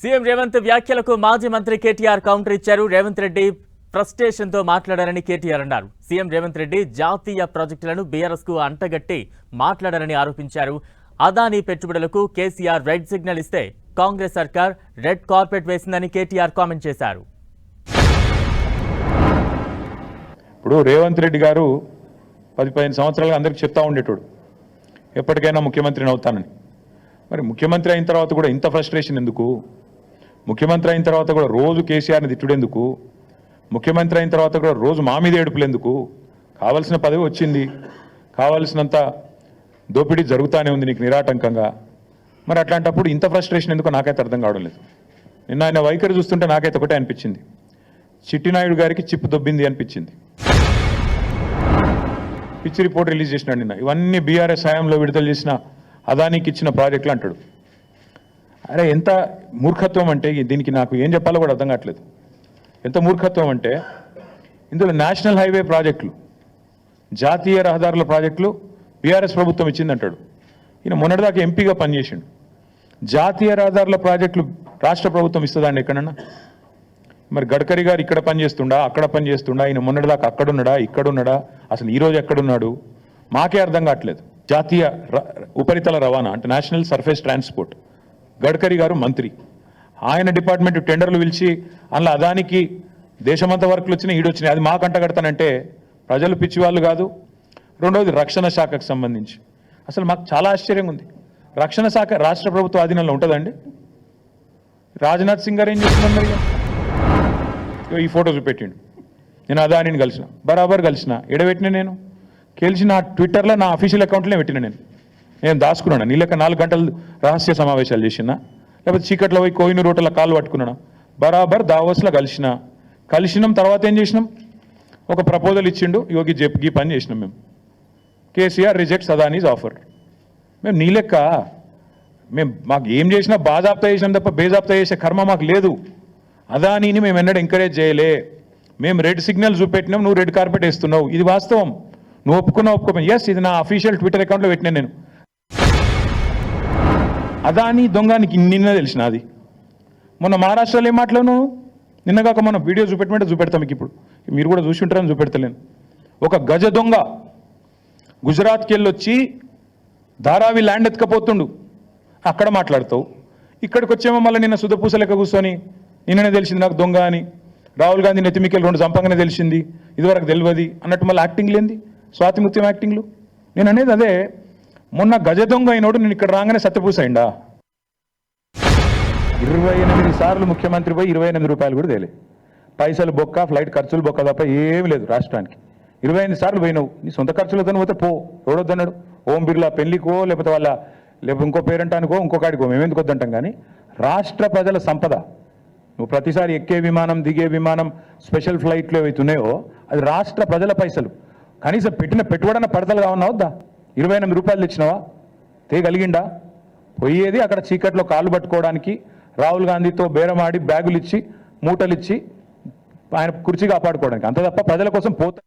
CM Revanth వ్యాఖ్యలకు మాజీ మంత్రి కేటీఆర్ కౌంటర్ ఇచ్చారు. రేవంత్ రెడ్డి ఫ్రస్ట్రేషన్ తో మాట్లాడారని కేటీఆర్ అన్నారు. సీఎం రేవంత్ రెడ్డి జాతీయ ప్రాజెక్టులను బీఆర్ఎస్ కు అంటగట్టి మాట్లాడారని ఆరోపించారు. అదానీ పెట్టుబడులకు కేసీఆర్ రెడ్ సిగ్నల్ ఇస్తే కాంగ్రెస్ సర్కార్ రెడ్ కార్పెట్ వేసిందని కేటీఆర్ కామెంట్ చేశారు. ఇప్పుడు రేవంత్ రెడ్డి గారు 10-15 సంవత్సరాలుగా అందరికి చెప్తా ఉండేటోడు ఎప్పటికైనా ముఖ్యమంత్రిని అవుతానని. మరి ముఖ్యమంత్రి అయిన తర్వాత కూడా ఇంత ఫ్రస్ట్రేషన్ ఎందుకు? ముఖ్యమంత్రి అయిన తర్వాత కూడా రోజు కేసీఆర్ని తిట్టుడెందుకు? ముఖ్యమంత్రి అయిన తర్వాత కూడా రోజు మా మీద ఏడుపులు ఎందుకు? కావాల్సిన పదవి వచ్చింది, కావాల్సినంత దోపిడీ జరుగుతూనే ఉంది నీకు నిరాటంకంగా. మరి అట్లాంటప్పుడు ఇంత ఫ్రస్ట్రేషన్ ఎందుకు నాకైతే అర్థం కావడం లేదు. నిన్న ఆయన వైఖరి చూస్తుంటే నాకైతే ఒకటే అనిపించింది, చిట్టినాయుడు గారికి చిప్పు దొబ్బింది అనిపించింది. పిచ్చి రిపోర్ట్ రిలీజ్ చేసినాడు నిన్న. ఇవన్నీ బీఆర్ఎస్ హయాంలో విడుదల చేసిన అదానికి ఇచ్చిన ప్రాజెక్టులు అంటాడు. అరే ఎంత మూర్ఖత్వం అంటే దీనికి నాకు ఏం చెప్పాలో కూడా అర్థం కావట్లేదు. ఎంత మూర్ఖత్వం అంటే ఇందులో నేషనల్ హైవే ప్రాజెక్టులు, జాతీయ రహదారుల ప్రాజెక్టులు బీఆర్ఎస్ ప్రభుత్వం ఇచ్చిందంటాడు. ఈయన మొన్నటిదాకా ఎంపీగా పనిచేసిండు. జాతీయ రహదారుల ప్రాజెక్టులు రాష్ట్ర ప్రభుత్వం ఇస్తుందండి ఎక్కడన్నా? మరి గడ్కరీ గారు ఇక్కడ పనిచేస్తుండా, అక్కడ పనిచేస్తుండా? ఆయన మొన్నటిదాకా అక్కడున్నాడా, ఇక్కడున్నాడా? అసలు ఈరోజు ఎక్కడున్నాడు మాకే అర్థం కావట్లేదు. జాతీయ ఉపరితల రవాణా అంటే నేషనల్ సర్ఫేస్ ట్రాన్స్పోర్ట్, గడ్కరీ గారు మంత్రి. ఆయన డిపార్ట్మెంట్ టెండర్లు పిలిచి అందులో అదానికి దేశమంతా వర్కులు వచ్చినాయి, ఈడొచ్చినాయి. అది మాకంట కడతానంటే ప్రజలు పిచ్చివాళ్ళు కాదు. రెండవది రక్షణ శాఖకు సంబంధించి అసలు మాకు చాలా ఆశ్చర్యంగా ఉంది. రక్షణ శాఖ రాష్ట్ర ప్రభుత్వ ఆధీనంలో ఉంటుందండి. రాజ్నాథ్ సింగ్ గారు ఏం చేస్తున్నారు? మరి ఈ ఫోటో చూపెట్టిండు. నేను అదానిని కలిసిన, బరాబర్ కలిసిన. ఎడబెట్టిన నేను గెలిచి నా ట్విట్టర్లో నా అఫీషియల్ అకౌంట్లోనే పెట్టిన. నేను దాచుకున్నాను. నీళ్ళక 4 గంటలు రహస్య సమావేశాలు చేసినా, లేకపోతే చీకట్లో పోయి కోహినూరు రోడ్ల కాళ్ళు పట్టుకున్నాను. బరాబర్ దావోస్లో కలిసినాం. తర్వాత ఏం చేసినాం? ఒక ప్రపోజల్ ఇచ్చిండు, యోగి జెప్కి పని చేసినాం మేము. KCR rejects Adanis offer. మేము నీ లెక్క మాకు ఏం చేసినా బాజాప్తా చేసినాం తప్ప బేజాప్తా చేసే కర్మ మాకు లేదు. అదానీని మేము ఎన్నడూ ఎంకరేజ్ చేయలే. మేము రెడ్ సిగ్నల్ చూపెట్టినాం, నువ్వు రెడ్ కార్పెట్ వేస్తున్నావు. ఇది వాస్తవం. నువ్వు ఒప్పుకోపోయి ఎస్, ఇది నా అఫీషియల్ ట్విట్టర్ అకౌంట్లో పెట్టినా నేను. అదానీ దొంగనికి నిన్న తెలిసిన. అది మొన్న మహారాష్ట్రలో ఏం మాట్లాడినావు? నిన్నగాక మనం వీడియో చూపెట్టమంటే చూపెడతాం మీకు. ఇప్పుడు మీరు కూడా చూసి ఉంటారని చూపెడతలేను. ఒక గజ దొంగ గుజరాత్కి వెళ్ళొచ్చి ధారావి ల్యాండ్ ఎత్తుకపోతుండు. అక్కడ మాట్లాడతావు. ఇక్కడికి వచ్చేమో మళ్ళీ నిన్న సుధపూస లెక్క కూర్చొని నిన్ననే తెలిసింది నాకు దొంగ అని. రాహుల్ గాంధీ నెత్తిమికెళ్ళి 2 చంపంగానే తెలిసింది, ఇదివరకు తెలియదు అన్నట్టు మళ్ళీ యాక్టింగ్ లేంది, స్వాతిముత్యం యాక్టింగ్లు. నేను అనేది అదే, మొన్న గజ దొంగ అయినోడు నేను ఇక్కడ రాగానే సత్యపూస అయిందా? 28 సార్లు ముఖ్యమంత్రి పోయి 28 రూపాయలు కూడా తేలే. పైసలు బొక్క, ఫ్లైట్ ఖర్చులు బొక్క తప్ప ఏమి లేదు రాష్ట్రానికి. 28 సార్లు పోయినావు. నీ సొంత ఖర్చులతో పోతే పో, ఎవడొద్దన్నాడు? ఓం బిర్లా పెళ్లికో లేకపోతే లేకపోతే ఇంకో పేరెంటానికో ఇంకొకటికో మేము ఎందుకు వద్దంటాం. కానీ రాష్ట్ర ప్రజల సంపద, నువ్వు ప్రతిసారి ఎక్కే విమానం, దిగే విమానం, స్పెషల్ ఫ్లైట్లు ఏవైతున్నాయో అది రాష్ట్ర ప్రజల పైసలు. కనీసం పెట్టిన పెట్టుబడన పడతలు కావన్నా వద్దా? 28 రూపాయలు తెచ్చినావా? తేగలిగిండా? పోయేది అక్కడ చీకట్లో కాళ్ళు పట్టుకోవడానికి, రాహుల్ గాంధీతో బేరమాడి బ్యాగులు ఇచ్చి మూటలు ఇచ్చి ఆయన కుర్చీ కాపాడుకోవడానికి. అంత తప్ప ప్రజల కోసం పోతా